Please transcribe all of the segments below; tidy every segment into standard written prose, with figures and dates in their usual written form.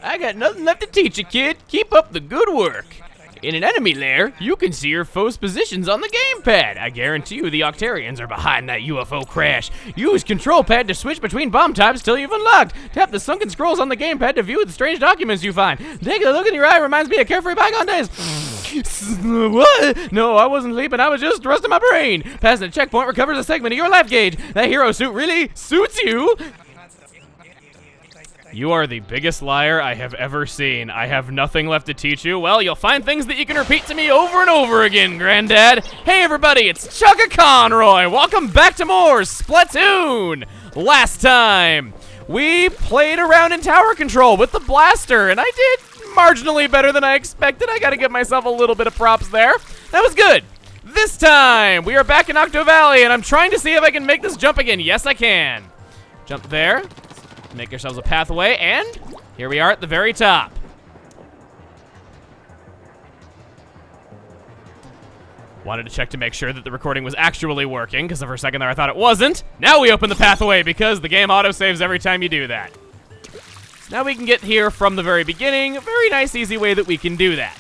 I got nothing left to teach you, kid. Keep up the good work. In an enemy lair, you can see your foe's positions on the gamepad. I guarantee you the Octarians are behind that UFO crash. Use control pad to switch between bomb types till you've unlocked. Tap the sunken scrolls on the gamepad to view the strange documents you find. Take a look in your eye, reminds me of carefree bygone days. What? No, I wasn't sleeping, I was just resting my brain. Passing a checkpoint recovers a segment of your life gauge. That hero suit really suits you. You are the biggest liar I have ever seen. I have nothing left to teach you. Well, you'll find things that you can repeat to me over and over again, Granddad. Hey, everybody, it's Chugga Conroy. Welcome back to more Splatoon. Last time, we played around in tower control with the blaster, and I did marginally better than I expected. I gotta give myself a little bit of props there. That was good. This time, we are back in Octo Valley, and I'm trying to see if I can make this jump again. Yes, I can. Jump there. Make ourselves a pathway, and here we are at the very top. Wanted to check to make sure that the recording was actually working, because for a second there I thought it wasn't. Now we open the pathway, because the game autosaves every time you do that. Now we can get here from the very beginning. A very nice, easy way that we can do that.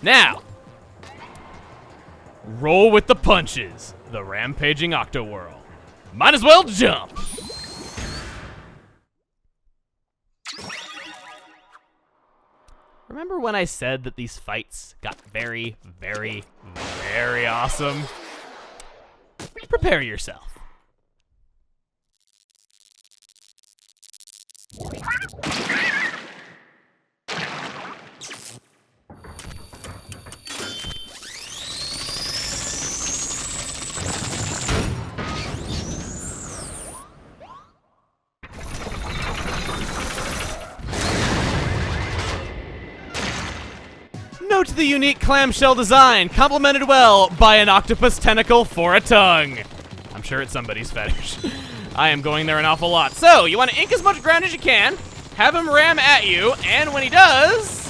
Now, roll with the punches. The Rampaging Octowhirl. Might as well jump. Remember when I said that these fights got very, very, very awesome? Prepare yourself. Note the unique clamshell design, complemented well by an octopus tentacle for a tongue. I'm sure it's somebody's fetish. I am going there an awful lot. So, you want to ink as much ground as you can, have him ram at you, and when he does,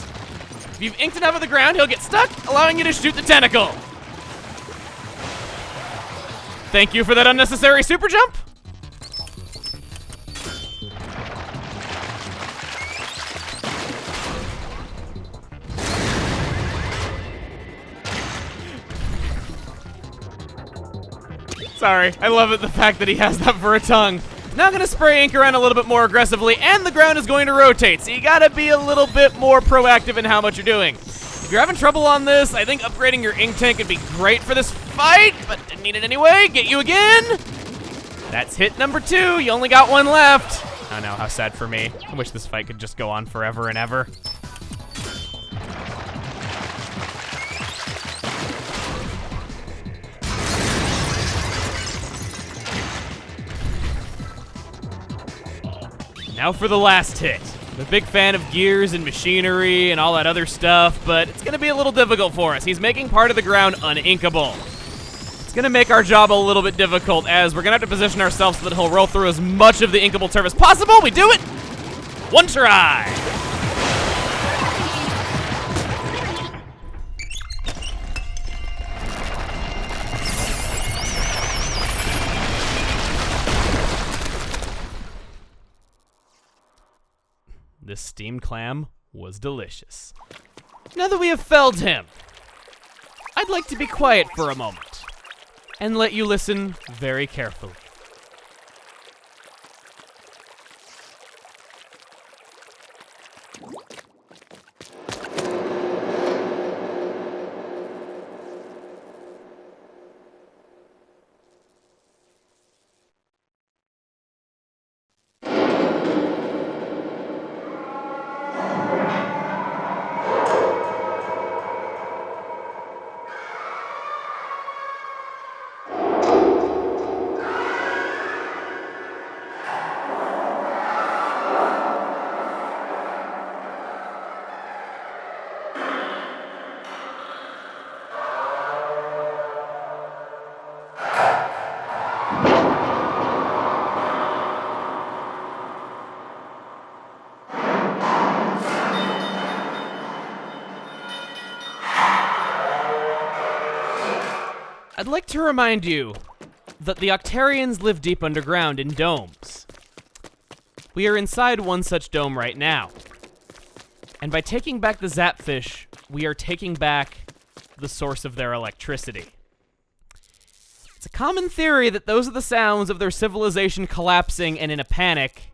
if you've inked enough of the ground, he'll get stuck, allowing you to shoot the tentacle. Thank you for that unnecessary super jump. Sorry, I love it, the fact that he has that for a tongue. Now I'm gonna spray ink around a little bit more aggressively, and the ground is going to rotate, so you gotta be a little bit more proactive in how much you're doing. If you're having trouble on this, I think upgrading your ink tank would be great for this fight, but didn't need it anyway. Get you again. That's hit number 2, you only got 1 left. I know, how sad for me. I wish this fight could just go on forever and ever. Now for the last hit. I'm a big fan of gears and machinery and all that other stuff, but it's gonna be a little difficult for us. He's making part of the ground uninkable. It's gonna make our job a little bit difficult, as we're gonna have to position ourselves so that he'll roll through as much of the inkable turf as possible. We do it! 1 try! This steamed clam was delicious. Now that we have felled him, I'd like to be quiet for a moment and let you listen very carefully. I'd like to remind you that the Octarians live deep underground in domes. We are inside one such dome right now. And by taking back the Zapfish, we are taking back the source of their electricity. It's a common theory that those are the sounds of their civilization collapsing and in a panic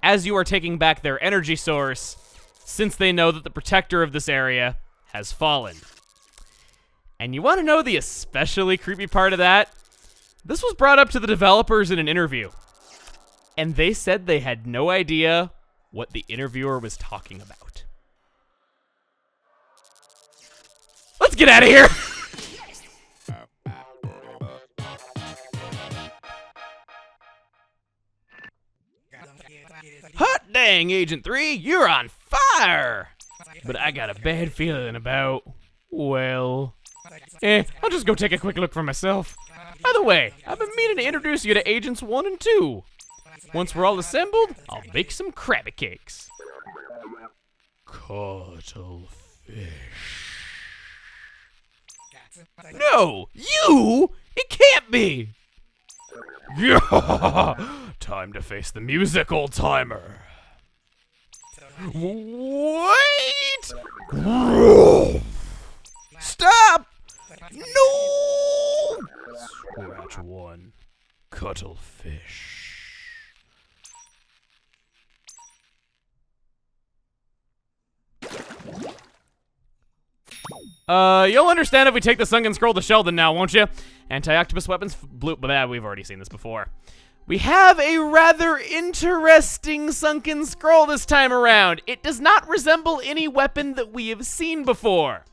as you are taking back their energy source, since they know that the protector of this area has fallen. And you want to know the especially creepy part of that? This was brought up to the developers in an interview, and they said they had no idea what the interviewer was talking about. Let's get out of here! Hot dang, Agent 3, you're on fire! But I got a bad feeling about, well, I'll just go take a quick look for myself. By the way, I've been meaning to introduce you to Agents 1 and 2. Once we're all assembled, I'll bake some crabby cakes. Cuttlefish. No, you? It can't be! Yeah! Time to face the music, old-timer. Wait! Stop! No! Scratch 1. Cuttlefish. You'll understand if we take the sunken scroll to Sheldon now, won't you? Anti-octopus weapons, blue, but we've already seen this before. We have a rather interesting sunken scroll this time around. It does not resemble any weapon that we have seen before.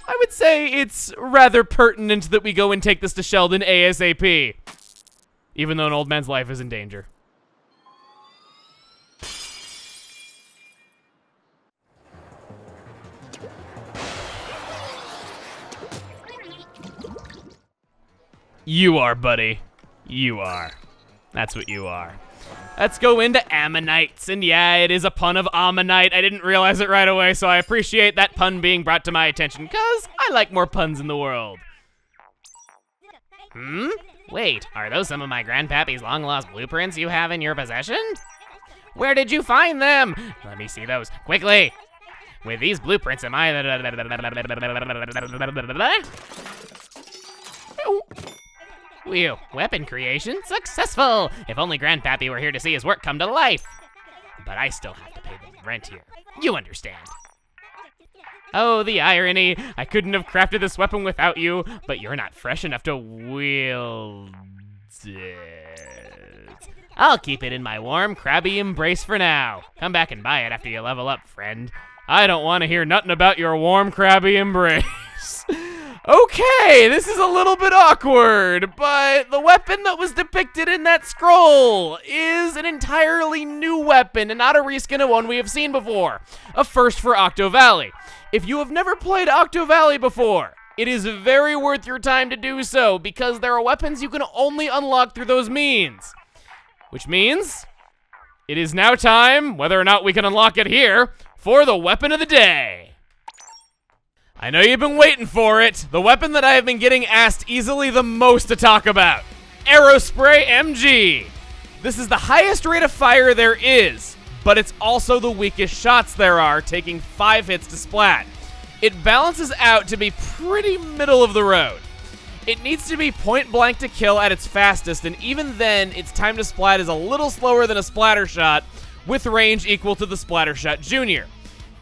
I would say it's rather pertinent that we go and take this to Sheldon ASAP, even though an old man's life is in danger. You are, buddy. You are. That's what you are. Let's go into ammonites. And yeah, it is a pun of ammonite. I didn't realize it right away, so I appreciate that pun being brought to my attention, because I like more puns in the world. Wait, are those some of my grandpappy's long-lost blueprints you have in your possession? Where did you find them? Let me see those, quickly. With these blueprints, am I... Whew, weapon creation successful! If only Grandpappy were here to see his work come to life. But I still have to pay the rent here. You understand. Oh, the irony. I couldn't have crafted this weapon without you, but you're not fresh enough to wield it. I'll keep it in my warm, crabby embrace for now. Come back and buy it after you level up, friend. I don't want to hear nothing about your warm, crabby embrace. Okay, this is a little bit awkward, but the weapon that was depicted in that scroll is an entirely new weapon and not a reskin of one we have seen before. A first for Octo Valley. If you have never played Octo Valley before, it is very worth your time to do so because there are weapons you can only unlock through those means. Which means it is now time, whether or not we can unlock it here, for the weapon of the day. I know you've been waiting for it. The weapon that I have been getting asked easily the most to talk about. Aerospray MG. This is the highest rate of fire there is, but it's also the weakest shots there are, taking 5 hits to splat. It balances out to be pretty middle of the road. It needs to be point blank to kill at its fastest, and even then, its time to splat is a little slower than a splatter shot, with range equal to the splatter shot junior.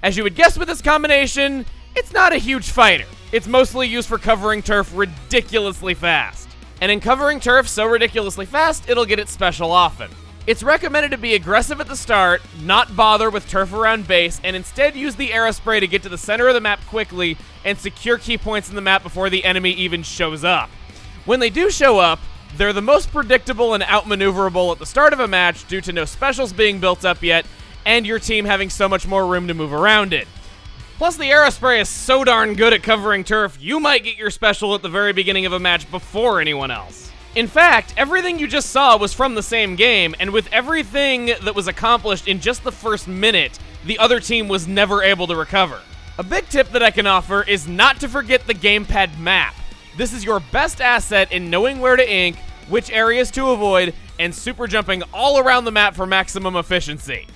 As you would guess with this combination, it's not a huge fighter. It's mostly used for covering turf ridiculously fast. And in covering turf so ridiculously fast, it'll get its special often. It's recommended to be aggressive at the start, not bother with turf around base, and instead use the Aerospray to get to the center of the map quickly and secure key points in the map before the enemy even shows up. When they do show up, they're the most predictable and outmaneuverable at the start of a match due to no specials being built up yet, and your team having so much more room to move around it. Plus, the Aerospray is so darn good at covering turf, you might get your special at the very beginning of a match before anyone else. In fact, everything you just saw was from the same game, and with everything that was accomplished in just the first minute, the other team was never able to recover. A big tip that I can offer is not to forget the gamepad map. This is your best asset in knowing where to ink, which areas to avoid, and super jumping all around the map for maximum efficiency.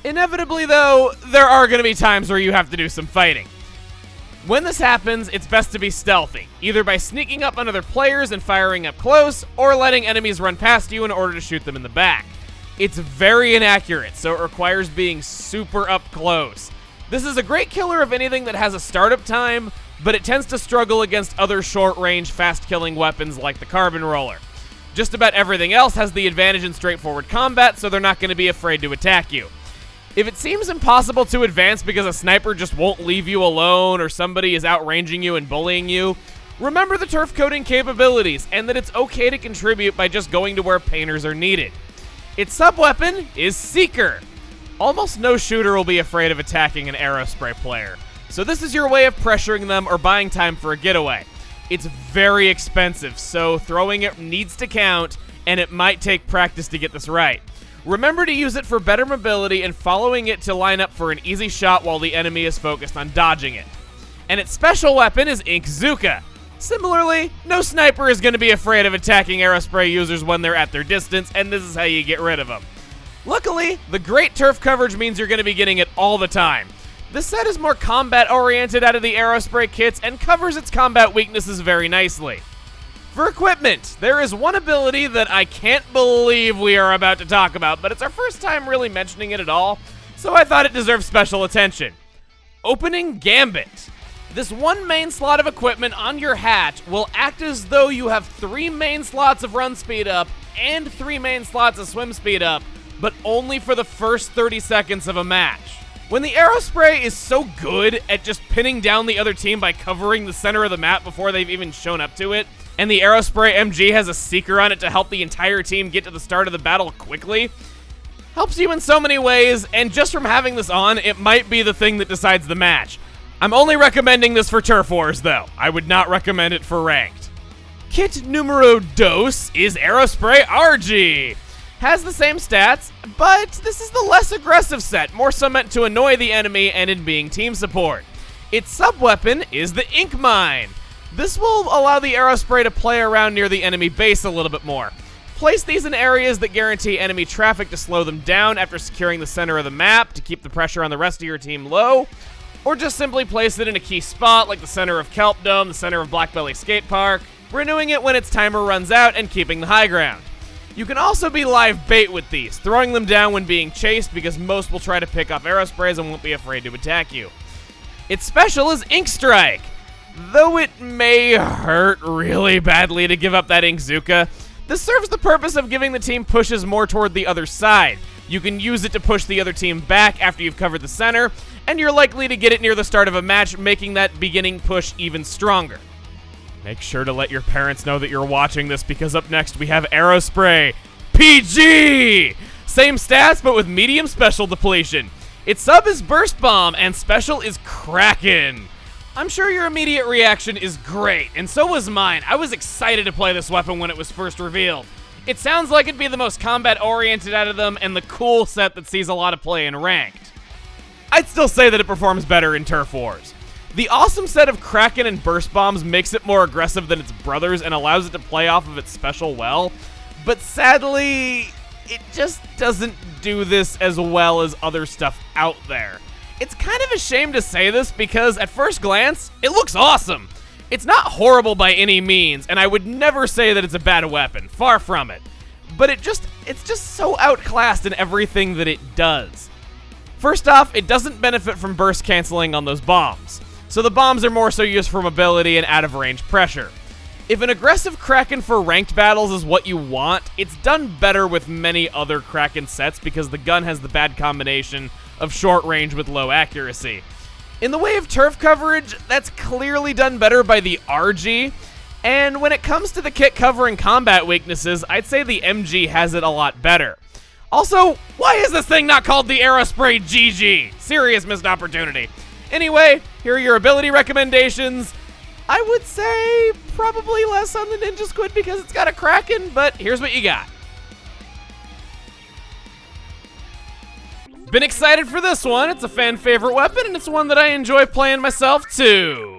Inevitably, though, there are going to be times where you have to do some fighting. When this happens, it's best to be stealthy, either by sneaking up on other players and firing up close, or letting enemies run past you in order to shoot them in the back. It's very inaccurate, so it requires being super up close. This is a great killer of anything that has a startup time, but it tends to struggle against other short-range, fast-killing weapons like the Carbon Roller. Just about everything else has the advantage in straightforward combat, so they're not going to be afraid to attack you. If it seems impossible to advance because a sniper just won't leave you alone or somebody is outranging you and bullying you, remember the turf coating capabilities and that it's okay to contribute by just going to where painters are needed. Its sub-weapon is Seeker. Almost no shooter will be afraid of attacking an Aerospray player, so this is your way of pressuring them or buying time for a getaway. It's very expensive, so throwing it needs to count, and it might take practice to get this right. Remember to use it for better mobility and following it to line up for an easy shot while the enemy is focused on dodging it. And its special weapon is Inkzooka. Similarly, no sniper is going to be afraid of attacking Aerospray users when they're at their distance, and this is how you get rid of them. Luckily, the great turf coverage means you're going to be getting it all the time. This set is more combat-oriented out of the Aerospray kits and covers its combat weaknesses very nicely. For equipment, there is one ability that I can't believe we are about to talk about, but it's our first time really mentioning it at all, so I thought it deserved special attention. Opening Gambit. This one main slot of equipment on your hat will act as though you have 3 main slots of run speed up and 3 main slots of swim speed up, but only for the first 30 seconds of a match. When the Aerospray is so good at just pinning down the other team by covering the center of the map before they've even shown up to it, and the Aerospray MG has a Seeker on it to help the entire team get to the start of the battle quickly, helps you in so many ways, and just from having this on, it might be the thing that decides the match. I'm only recommending this for Turf Wars, though. I would not recommend it for Ranked. Kit numero dos is Aerospray RG. Has the same stats, but this is the less aggressive set, more so meant to annoy the enemy and in being team support. Its sub-weapon is the Ink Mine. This will allow the Aerospray to play around near the enemy base a little bit more. Place these in areas that guarantee enemy traffic to slow them down after securing the center of the map to keep the pressure on the rest of your team low, or just simply place it in a key spot like the center of Kelp Dome, the center of Blackbelly Skate Park, renewing it when its timer runs out and keeping the high ground. You can also be live bait with these, throwing them down when being chased because most will try to pick off Aerosprays and won't be afraid to attack you. Its special is Ink Strike. Though it may hurt really badly to give up that Inkzooka, this serves the purpose of giving the team pushes more toward the other side. You can use it to push the other team back after you've covered the center, and you're likely to get it near the start of a match, making that beginning push even stronger. Make sure to let your parents know that you're watching this, because up next we have Aerospray PG! Same stats, but with medium special depletion. Its sub is Burst Bomb, and special is Kraken. I'm sure your immediate reaction is great, and so was mine. I was excited to play this weapon when it was first revealed. It sounds like it'd be the most combat-oriented out of them, and the cool set that sees a lot of play in Ranked. I'd still say that it performs better in Turf Wars. The awesome set of Kraken and Burst Bombs makes it more aggressive than its brothers and allows it to play off of its special well, but sadly, it just doesn't do this as well as other stuff out there. It's kind of a shame to say this because at first glance, it looks awesome. It's not horrible by any means, and I would never say that it's a bad weapon, far from it. But it's just so outclassed in everything that it does. First off, it doesn't benefit from burst canceling on those bombs, so the bombs are more so used for mobility and out of range pressure. If an aggressive Kraken for ranked battles is what you want, it's done better with many other Kraken sets because the gun has the bad combination of short range with low accuracy. In the way of turf coverage, that's clearly done better by the RG, and when it comes to the kit covering combat weaknesses, I'd say the MG has it a lot better. Also, why is this thing not called the Aerospray GG? Serious missed opportunity. Anyway, here are your ability recommendations. I would say probably less on the Ninja Squid because it's got a Kraken, but here's what you got. Been excited for this one. It's a fan favorite weapon, and it's one that I enjoy playing myself too.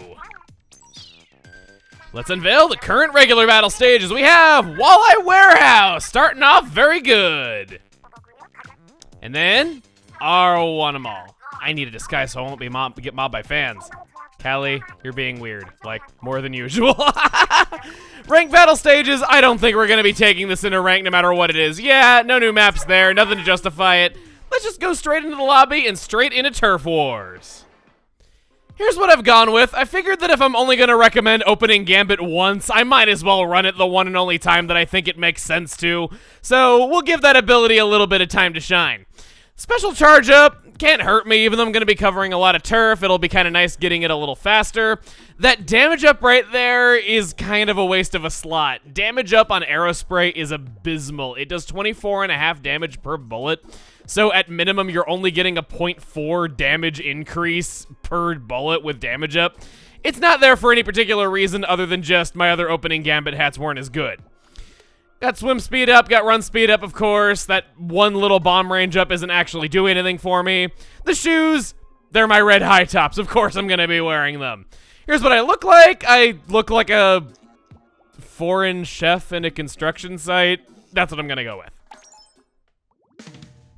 Let's unveil the current regular battle stages. We have Walleye Warehouse, starting off very good. And then, R1'em-all. I need a disguise so I won't get mobbed by fans. Callie, you're being weird, like, more than usual. Rank battle stages, I don't think we're gonna be taking this into rank no matter what it is. Yeah, no new maps there, nothing to justify it. Let's just go straight into the lobby and straight into Turf Wars. Here's what I've gone with. I figured that if I'm only gonna recommend opening Gambit once, I might as well run it the one and only time that I think it makes sense to. So we'll give that ability a little bit of time to shine. Special charge up, can't hurt me, even though I'm gonna be covering a lot of turf. It'll be kind of nice getting it a little faster. That damage up right there is kind of a waste of a slot. Damage up on Aerospray is abysmal. It does 24.5 damage per bullet. So at minimum, you're only getting a 0.4 damage increase per bullet with damage up. It's not there for any particular reason other than just my other opening Gambit hats weren't as good. Got swim speed up, got run speed up, of course. That one little bomb range up isn't actually doing anything for me. The shoes, they're my red high tops. Of course I'm gonna be wearing them. Here's what I look like. I look like a foreign chef in a construction site. That's what I'm gonna go with.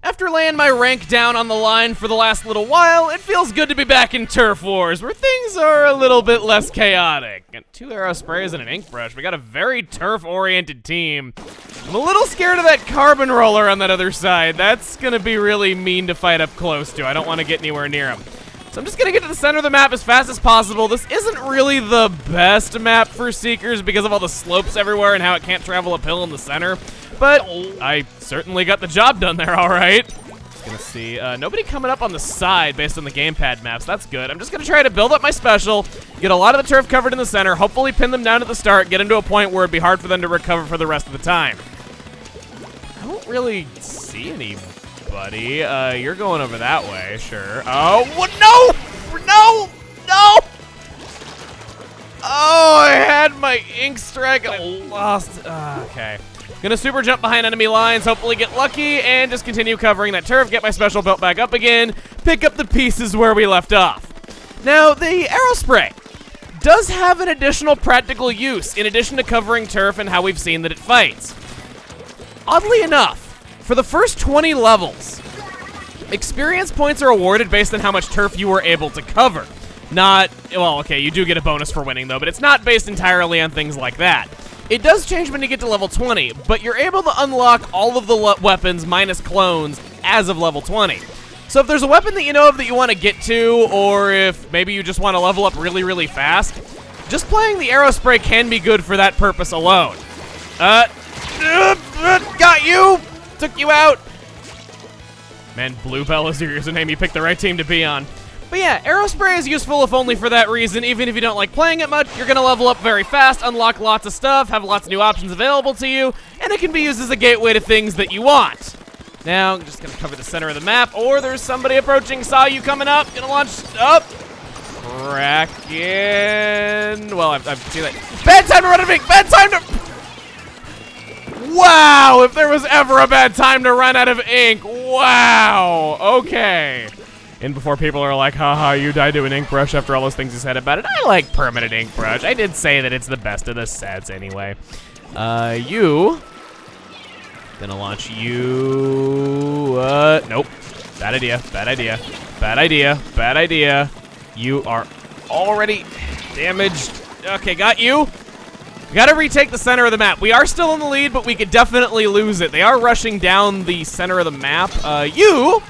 After laying my rank down on the line for the last little while, it feels good to be back in Turf Wars, where things are a little bit less chaotic. Got 2 Aerosprays and an ink brush. We got a very turf-oriented team. I'm a little scared of that carbon roller on that other side. That's gonna be really mean to fight up close to. I don't want to get anywhere near him. So I'm just gonna get to the center of the map as fast as possible. This isn't really the best map for Seekers because of all the slopes everywhere and how it can't travel uphill in the center. But I certainly got the job done there, all right. Just gonna see, nobody coming up on the side based on the gamepad maps. That's good. I'm just gonna try to build up my special, get a lot of the turf covered in the center, hopefully pin them down at the start, get them to a point where it'd be hard for them to recover for the rest of the time. I don't really see anybody. You're going over that way, sure. Oh, what? No! No! No! Oh, I had my ink strike and I lost. Okay. Gonna super jump behind enemy lines, hopefully get lucky, and just continue covering that turf, get my special built back up again, pick up the pieces where we left off. Now, the Aerospray does have an additional practical use, in addition to covering turf and how we've seen that it fights. Oddly enough, for the first 20 levels, experience points are awarded based on how much turf you were able to cover. Not, well, okay, you do get a bonus for winning, though, but it's not based entirely on things like that. It does change when you get to level 20, but you're able to unlock all of the weapons minus clones as of level 20. So if there's a weapon that you know of that you want to get to, or if maybe you just want to level up really, really fast, just playing the Aerospray can be good for that purpose alone. Got you! Took you out! Man, Bluebell is your username. You picked the right team to be on. But yeah, Aerospray is useful if only for that reason. Even if you don't like playing it much, you're gonna level up very fast, unlock lots of stuff, have lots of new options available to you, and it can be used as a gateway to things that you want. Now, I'm just gonna cover the center of the map, or there's somebody approaching, saw you coming up, gonna launch up. Kraken. Well, I've seen that. Bad time to run out of ink, bad time to... Wow, if there was ever a bad time to run out of ink, wow, okay. And before people are like, haha, you died to an ink brush after all those things you said about it. I like permanent ink brush. I did say that it's the best of the sets anyway. You. Gonna launch you. Nope. Bad idea, bad idea, bad idea, bad idea. You are already damaged. Okay, got you. We gotta retake the center of the map. We are still in the lead, but we could definitely lose it. They are rushing down the center of the map. You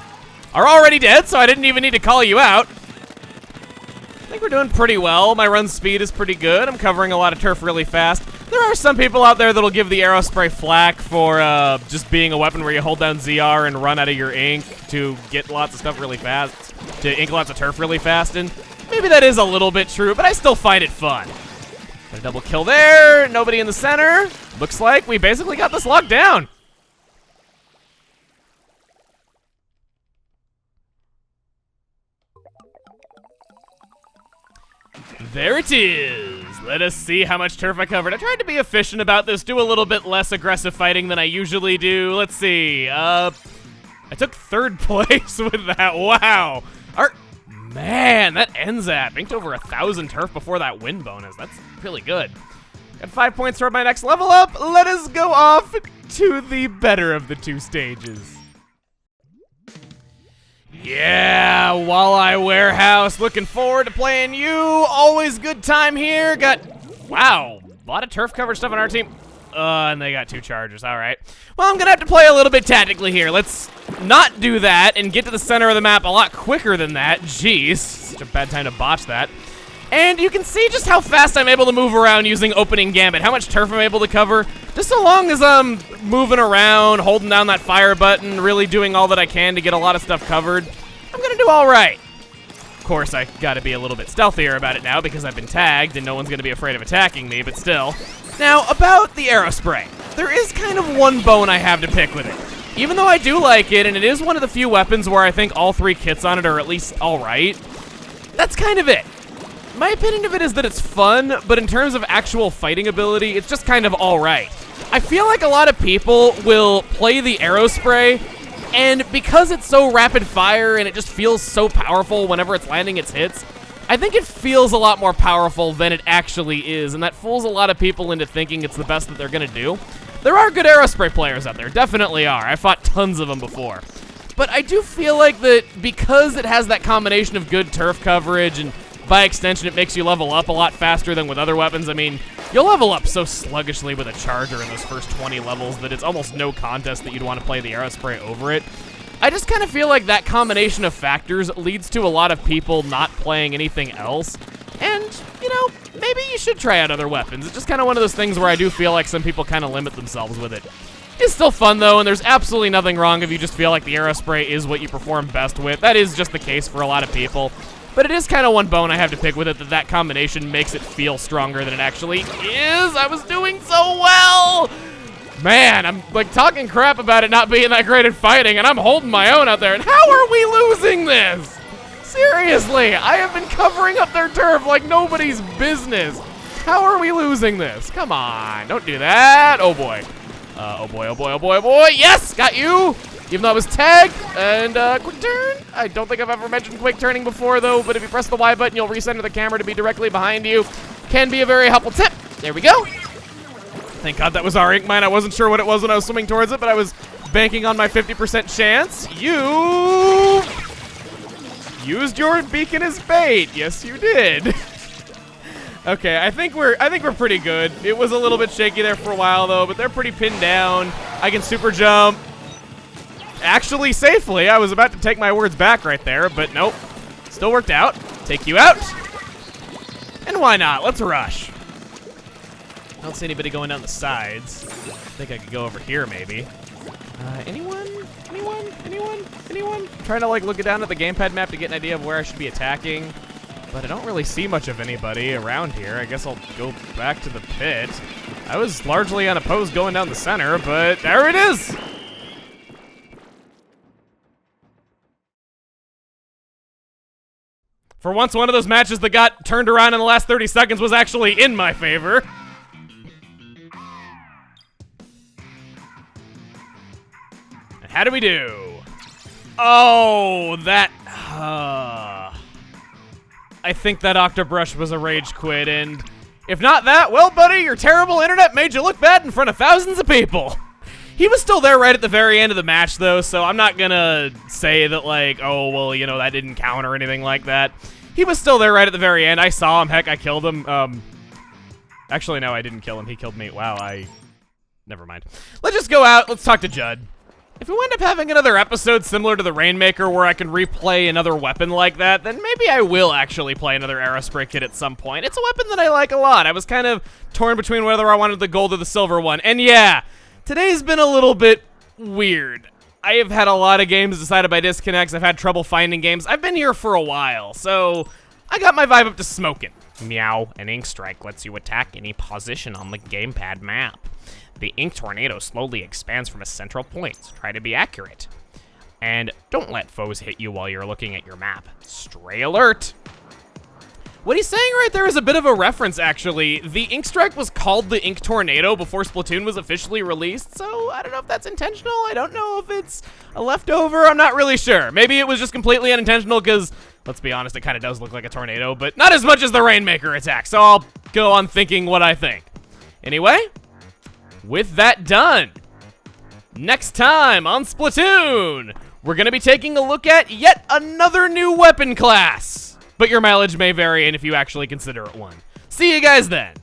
are already dead, so I didn't even need to call you out. I think we're doing pretty well. My run speed is pretty good. I'm covering a lot of turf really fast. There are some people out there that'll give the Aerospray flack for just being a weapon where you hold down ZR and run out of your ink to get lots of stuff really fast, to ink lots of turf really fast, and maybe that is a little bit true, but I still find it fun. Got a double kill there, nobody in the center. Looks like we basically got this locked down. There it is. Let us see how much turf I covered. I tried to be efficient about this, do a little bit less aggressive fighting than I usually do. Let's see. I took 3rd place with that. Wow. Man, man, that ends at inked over 1,000 turf before that win bonus. That's really good. Got 5 points toward my next level up. Let us go off to the better of the two stages. Yeah, Walleye Warehouse. Looking forward to playing you. Always good time here. Got, wow, a lot of turf coverage stuff on our team. And they got 2 chargers, all right. Well, I'm gonna have to play a little bit tactically here. Let's not do that and get to the center of the map a lot quicker than that. Jeez, such a bad time to botch that. And you can see just how fast I'm able to move around using opening Gambit, how much turf I'm able to cover. Just so long as I'm moving around, holding down that fire button, really doing all that I can to get a lot of stuff covered, I'm gonna do all right. Of course, I gotta be a little bit stealthier about it now because I've been tagged and no one's gonna be afraid of attacking me, but still. Now, about the Aerospray. There is kind of one bone I have to pick with it. Even though I do like it, and it is one of the few weapons where I think all 3 kits on it are at least all right, that's kind of it. My opinion of it is that it's fun, but in terms of actual fighting ability, it's just kind of all right. I feel like a lot of people will play the Aerospray, and because it's so rapid fire and it just feels so powerful whenever it's landing its hits, I think it feels a lot more powerful than it actually is, and that fools a lot of people into thinking it's the best that they're gonna do. There are good Aerospray players out there, definitely are. I fought tons of them before. But I do feel like that because it has that combination of good turf coverage and by extension it makes you level up a lot faster than with other weapons. I mean, you'll level up so sluggishly with a charger in those first 20 levels that it's almost no contest that you'd want to play the Aerospray over it. I just kind of feel like that combination of factors leads to a lot of people not playing anything else. And, you know, maybe you should try out other weapons. It's just kind of one of those things where I do feel like some people kind of limit themselves with it. It's still fun, though, and there's absolutely nothing wrong if you just feel like the Aerospray is what you perform best with. That is just the case for a lot of people. But it is kind of one bone I have to pick with it, that combination makes it feel stronger than it actually is. I was doing so well! Man, I'm like talking crap about it not being that great at fighting, and I'm holding my own out there, and how are we losing this? Seriously, I have been covering up their turf like nobody's business. How are we losing this? Come on, don't do that. Oh boy. Oh boy, oh boy, oh boy, oh boy. Yes, got you. Even though I was tagged. And quick turn. I don't think I've ever mentioned quick turning before though, but if you press the Y button, you'll recenter the camera to be directly behind you. Can be a very helpful tip. There we go. Thank God that was our ink mine. I wasn't sure what it was when I was swimming towards it, but I was banking on my 50% chance. You used your beacon as bait. Yes, you did. Okay, I think we're pretty good. It was a little bit shaky there for a while though, but they're pretty pinned down. I can super jump. Actually, safely. I was about to take my words back right there, but nope. Still worked out. Take you out. And why not? Let's rush. I don't see anybody going down the sides. I think I could go over here maybe. Anyone? I'm trying to like look down at the gamepad map to get an idea of where I should be attacking, but I don't really see much of anybody around here. I guess I'll go back to the pit. I was largely unopposed going down the center, but there it is. For once, one of those matches that got turned around in the last 30 seconds was actually in my favor. And how do we do? Oh, that... I think that Octobrush was a rage quit, and if not that, well, buddy, your terrible internet made you look bad in front of thousands of people. He was still there right at the very end of the match, though, so I'm not gonna say that, like, oh, well, you know, that didn't count or anything like that. He was still there right at the very end. I saw him. Heck, I killed him. Actually, no, I didn't kill him. He killed me. Wow, never mind. Let's just go out. Let's talk to Judd. If we wind up having another episode similar to the Rainmaker where I can replay another weapon like that, then maybe I will actually play another Aerospray kit at some point. It's a weapon that I like a lot. I was kind of torn between whether I wanted the gold or the silver one. And yeah, today's been a little bit weird. I have had a lot of games decided by disconnects. I've had trouble finding games. I've been here for a while, so I got my vibe up to smoking. Meow, an ink strike lets you attack any position on the gamepad map. The ink tornado slowly expands from a central point. Try to be accurate. And don't let foes hit you while you're looking at your map. Stray alert. What he's saying right there is a bit of a reference, actually. The ink strike was called the ink tornado before Splatoon was officially released, so I don't know if that's intentional. I don't know if it's a leftover. I'm not really sure. Maybe it was just completely unintentional because Let's be honest, it kind of does look like a tornado, but not as much as the Rainmaker attack, so I'll go on thinking what I think. Anyway, with that done, next time on Splatoon, we're going to be taking a look at yet another new weapon class. But your mileage may vary, and if you actually consider it one. See you guys then.